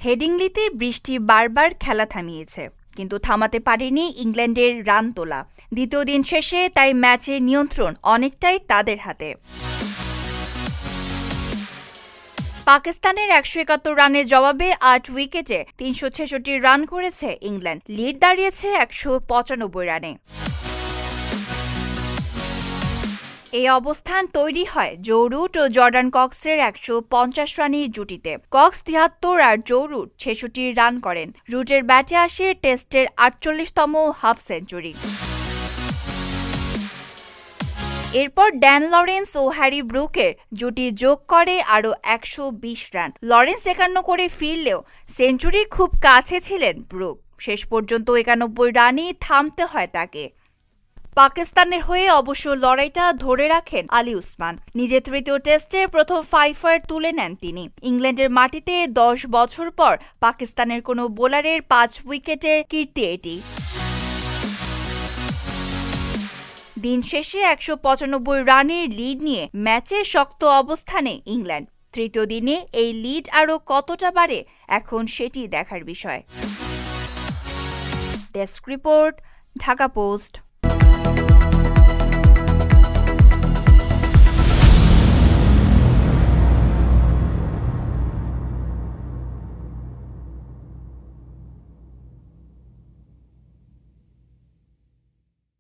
হেডিংলিতে বৃষ্টি বারবার খেলা থামিয়েছে, কিন্তু থামাতে পারেনি ইংল্যান্ডের রান তোলা। দ্বিতীয় দিন শেষে তাই ম্যাচের নিয়ন্ত্রণ অনেকটাই তাদের হাতে। পাকিস্তানের ১৭১ রানের জবাবে ৮ উইকেটে ৩৬৬ রান করেছে ইংল্যান্ড। লিড দাঁড়িয়েছে ১৯৫ রানে। এই অবস্থান তৈরি হয় জো রুট ও জর্ডান কক্সের ১৫০ রানের জুটিতে। কক্স ৭৩ আর জো রুট ৬৬ রান করেন। রুটের ব্যাটে আসে টেস্টের ৪৮তম হাফ সেঞ্চুরি। এরপর ড্যান লরেন্স ও হ্যারি ব্রুকের জুটি যোগ করে আরও ১২০ রান। লরেন্স ৫১ করে ফিরলেও সেঞ্চুরি খুব কাছে ছিলেন ব্রুক। শেষ পর্যন্ত ৯১ রানেই থামতে হয় তাকে। পাকিস্তানের হয়ে অবশ্য লড়াইটা ধরে রাখেন আলী উসমান। নিজের তৃতীয় টেস্টের প্রথম ফাইফার তুলে নেন তিনি। ইংল্যান্ডের মাটিতে ১০ বছর পর পাকিস্তানের কোনো বোলারের ৫ উইকেটের কীর্তি এটি। দিন শেষে ১৯৫ রানের লিড নিয়ে ম্যাচে শক্ত অবস্থানে ইংল্যান্ড। তৃতীয় দিনে এই লিড আরও কতটা বাড়ে এখন সেটি দেখার বিষয়। Desk report, Dhaka post.